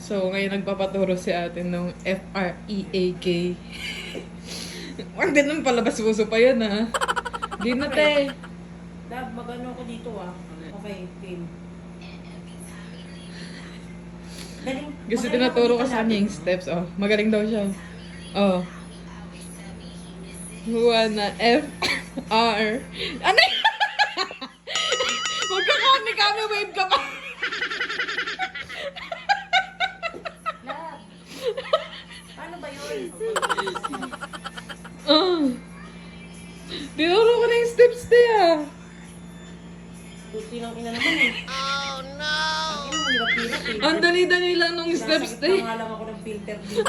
So, ngayon nagpapaturo si ate ng F-R-E-A-K. Huwag din naman palabas puso pa yun, ha? Di na, te. Dab, mag-ano ko dito ah. Okay, game. Galing. Kasi Magaling tinaturo ako ko dito, sa Dab. kanya yung steps, oh. Magaling daw siya. Oh. Juana, F-R. Ano yun? Huwag ka kami, wave ka pa. Lab. Paano ba yun? Tinuro ko na yung steps, te, ah. Buti ng ina naman eh. Oh no! Ang ina mo, hirap-hirap eh. Ang dali-dali lang nung steps, te. Nasakit na nga lang ako ng filter dito.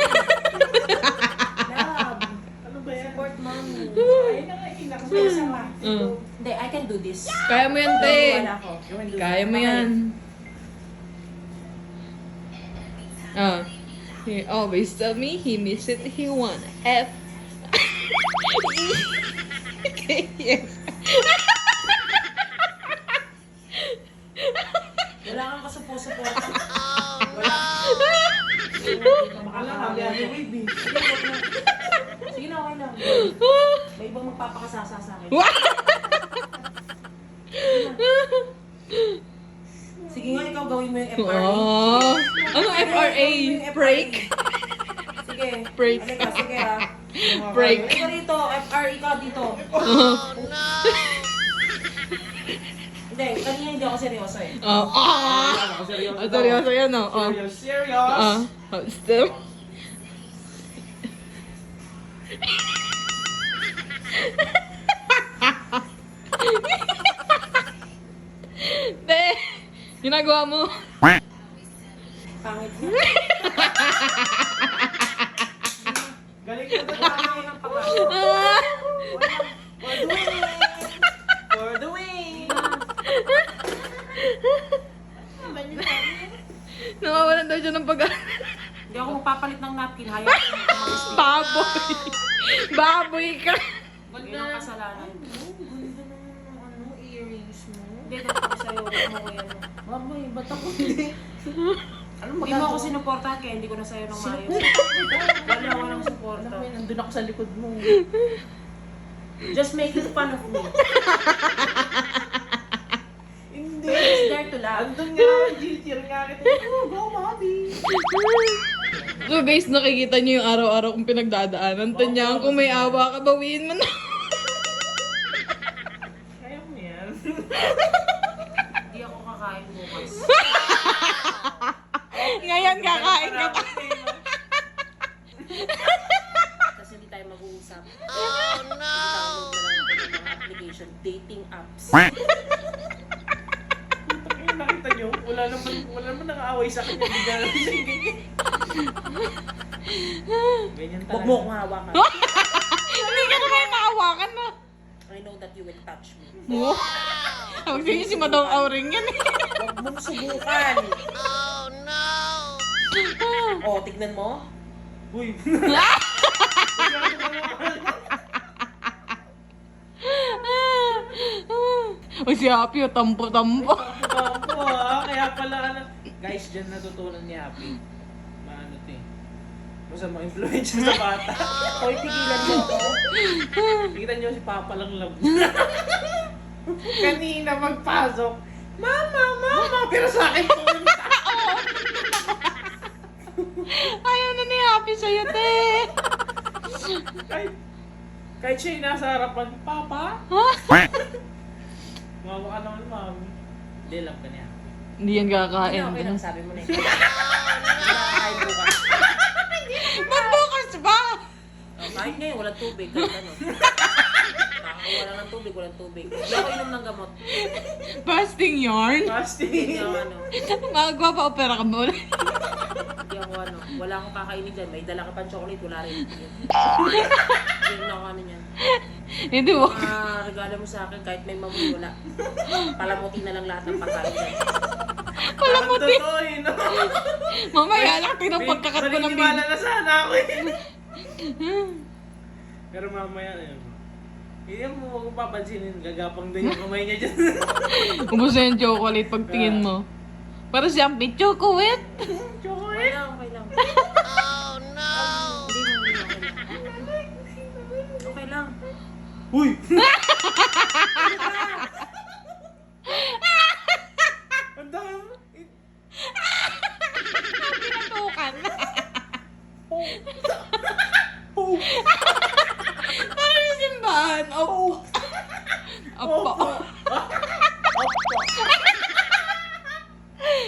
Lab. Ano ba yan? Support mommy. Ay, nakainak ko sa mga. Hindi, I can do this. Kaya mo yan, te. Wala ako. Kaya mo yan. He always tell me he miss it, he want F. Yes. Wala kang kasupo-support. Wala. Makala kami ang wave eh. Sige na, okay lang. May ibang magpapakasasa sa akin. Sige nga, ikaw gawin mo yung FRA. Oh. Ano FRA? Break? Sige. Break. Halika, sige ah. Break. Halika rito, FRA ka dito. Hindi, kanina hindi ako seryoso eh. Oh. Ah! Seryoso. Oh, seryoso yan, oh. Oh. Serious. Still. Te, ginagawa mo. Pangit na. Galing ka Wala na. ako ng pag-asa. Ah! For the win! For the win! Nawawalan daw siya ng pag- Hindi ako magpapalit ng napkin. Hayop ko mag-mistake. Baboy. Baboy ka. Yun ang kasalanan. Ganda ng earrings mo. Hindi, dapat ako sa'yo. Huwag mo ko yan. Mamay, ba't ako hindi? Ano Hindi mo ako sinuportahan kaya hindi ko na sa'yo ng maayos. Wala ako ng suporta. Alam mo, nandun ako sa likod mo. Just making fun of me. Hindi. It's there to laugh. Andun nga, cheer nga kita. Oh, go, mommy! So guys, nakikita niyo yung araw-araw kong pinagdadaanan. Tanyaan, kung may awa ka, bawiin mo na. Kaya mo yan. Hindi ako kakain bukas. Ngayon, kakain ka pa. Kasi hindi tayo mag-uusap. Oh no! Download na lang ako ng mga application, dating apps. Ayun, nakita nyo, wala naman nang-aaway sa kanya. Bigla lang siya ganyan. Ganyan Huwag talaga. mo akong hawakan. Hindi ka naman naawakan na. I know that you will touch me. Wow. Tawag sa'yo si Madong Auring yan. Huwag mong subukan. Oh no! Oh, tignan mo. Uy! O si Happy, o tampo-tampo. Tampo ah, kaya pala ano. Guys, dyan natutunan ni Happy. Maano to eh. Basta mo influence sa bata. Hoy, pigilan mo ako. Nakita nyo si Papa lang love. Kanina magpasok. Mama, mama! Pero sa akin pumunta. Ayaw na ni Happy sa'yo, te. Kahit siya yung nasa harapan, Papa? Ha? Mawa ka naman, mami. Hindi, love ka niya. Hindi yan kakain. Okay lang, sabi mo na yun. Nakakain bukas. Ba't bukas ba? Oh, kahit ngayon, walang tubig. Kahit ano. Wala ng tubig, walang tubig. Hindi ako inom ng gamot. Fasting yarn? Hindi Fasting. ako ano. Magpapa-opera ka muna. Hindi ako ano. Wala akong kakainin dyan. May dala ka pang chocolate, wala rin. Hindi na ako ano yan. Hindi mo. Regalo mo sa akin kahit may mamoy, wala. Palamutin na lang lahat ng pagkain dyan. Palamuti. Parang totoo eh, no? Mamaya lang, tinang pagkakat ko ng Naniniwala baby. na sana ako eh. Pero mamaya na yun. Hindi mo huwag kong papansinin. Gagapang din yung kamay niya dyan. Ubus na yung chocolate pagtingin mo. Para siyang chocolate. Chocolate. Walang Uy! Ang dami. Pinatukan. Oh! Ano yung simbahan? Opo. Opo.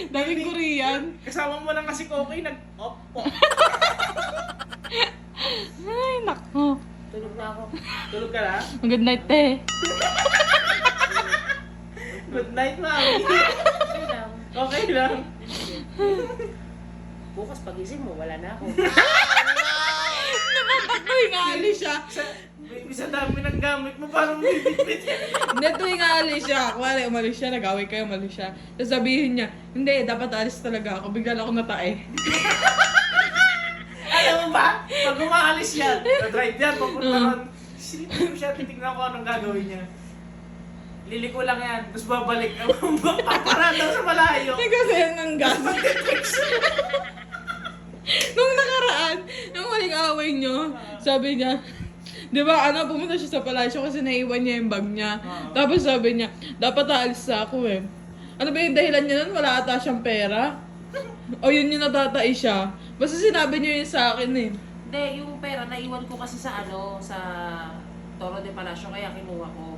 Daming Korean. Kasama mo lang kasi Kokoy, nag-oppo. Ay, nako. Tulog na ako. Tulog ka na? Good night, te. Good night, mami. Okay lang. Okay lang. Bukas pagising mo, wala na ako. Tuwing aalis siya. Baby, sa dami ng gamit mo, parang bibit-bit yan. Hindi, tuwing aalis siya. Kuwari, umalis siya, nag-away kayo, umalis siya. Tapos sabihin niya, hindi, dapat alis talaga ako. Bigla lang ako natae. Alam mo ba? Pag umaalis yan, na-drive yan, papunta ron. Silipin mo siya, titignan ko anong gagawin niya. Liliko lang yan, tapos babalik. Paparata sa malayo. Hindi kasi yan ng gas. Nung nakaraan, nung huling away nyo, sabi niya, di ba, pumunta siya sa palasyo kasi naiwan niya yung bag niya. Tapos sabi niya, dapat aalis ako eh. Ano ba yung dahilan niya nun? Wala ata siyang pera? O yun yung natatai siya? Basta sinabi niyo yun sa akin eh. Hindi, yung pera, naiwan ko kasi sa sa Toro de Palacio, kaya kinuha ko.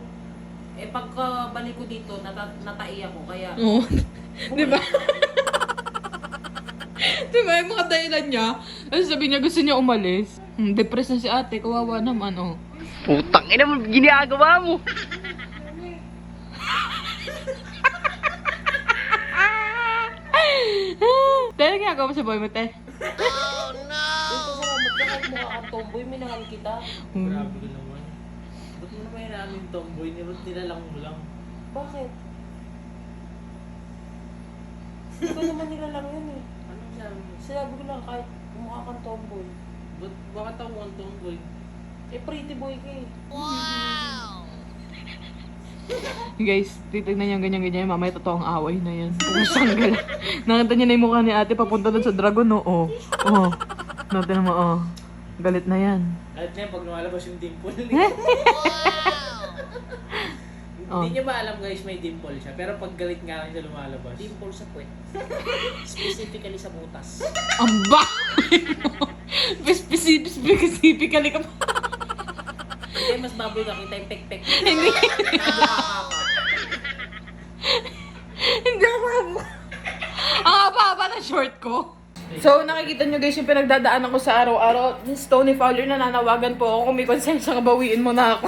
Eh, pagkabalik ko dito, natai ako, kaya... Oo. Di ba? Di ba yung mga dahilan niya? Kasi sabi niya gusto niya umalis. Depressed na si ate, kawawa naman oh. Putang ina mo, ginagawa mo. Dahil ginagawa mo sa boy mo, te. Dito sa ramot ka, kahit mukha kang tomboy, minahal kita. Grabe ka naman. Ba't mo naman yung aming tomboy? Nilalang mo lang. Bakit? Hindi ko naman nilalang yun eh. Anong sabi mo? Sinabi ko lang kahit mukha kang tomboy. Bakit ako ang tomboy? Eh, pretty boy ka eh. Guys, titignan niya ganyan-ganyan. Mamaya totoong away na yan. Pusang gala. Nakita niya na yung mukha ni ate papunta doon sa dragon, no? Oh. Oh. Natin naman, oh. Galit na yan. Alam niya, pag lumalabas yung dimple. Oh. Hindi niya ba alam guys, may dimple siya. Pero pag galit nga lang siya lumalabas. Dimple sa puwet. Specifically sa butas. Amba! Specifically ka pa. Kaya mas baboy ka kita yung pek-pek. Hindi. Hindi ako. Ang haba-haba ng short ko. So, nakikita nyo guys yung pinagdadaanan ko sa araw-araw. This Tony Fowler, nananawagan po ako kung may konsensya ka, bawiin mo na ako.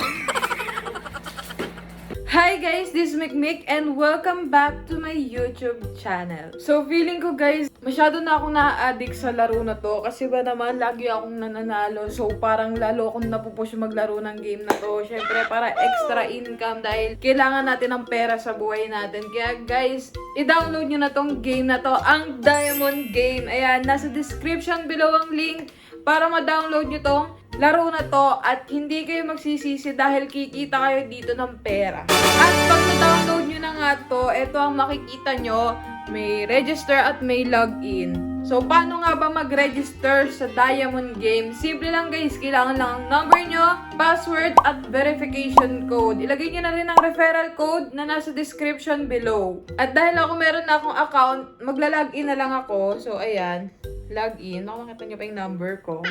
Hi guys, this is Mikmik and welcome back to my YouTube channel. So feeling ko guys, masyado na akong na-addict sa laro na to kasi ba naman lagi akong nananalo. So parang lalo akong napupush maglaro ng game na to. Syempre para extra income dahil kailangan natin ng pera sa buhay natin. Kaya guys, i-download nyo na tong game na to, ang Diamond Game. Ayan, nasa description below ang link para ma-download nyo tong laro na to at hindi kayo magsisisi dahil kikita kayo dito ng pera. At pag na-download nyo na nga to, ito ang makikita nyo, may register at may login. So, paano nga ba mag-register sa Diamond Game? Simple lang guys, kailangan lang ang number nyo, password at verification code. Ilagay nyo na rin ang referral code na nasa description below. At dahil ako meron na akong account, magla-login na lang ako. So, ayan. Login. Ako, makita nyo pa yung number ko.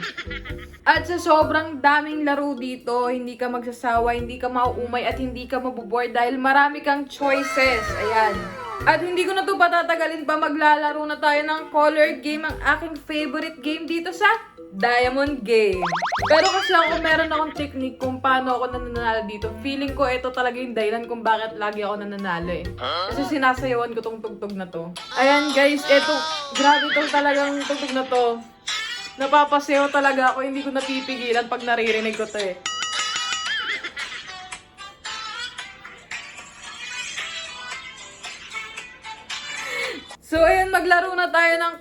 At sa sobrang daming laro dito, hindi ka magsasawa, hindi ka mauumay, at hindi ka mabuboard dahil marami kang choices. Ayan. At hindi ko na ito patatagalin pa, maglalaro na tayo ng color game, ang aking favorite game dito sa Diamond Game. Pero kasi ako meron akong technique kung paano ako nananalo dito. Feeling ko ito talaga yung dahilan kung bakit lagi ako nananalo eh. Kasi sinasayawan ko tong tugtog na to. Ayan guys, eto, grabe tong talagang tugtog na to. Napapasayaw talaga ako, hindi ko napipigilan pag naririnig ko to eh. So, ayan, maglaro na tayo ng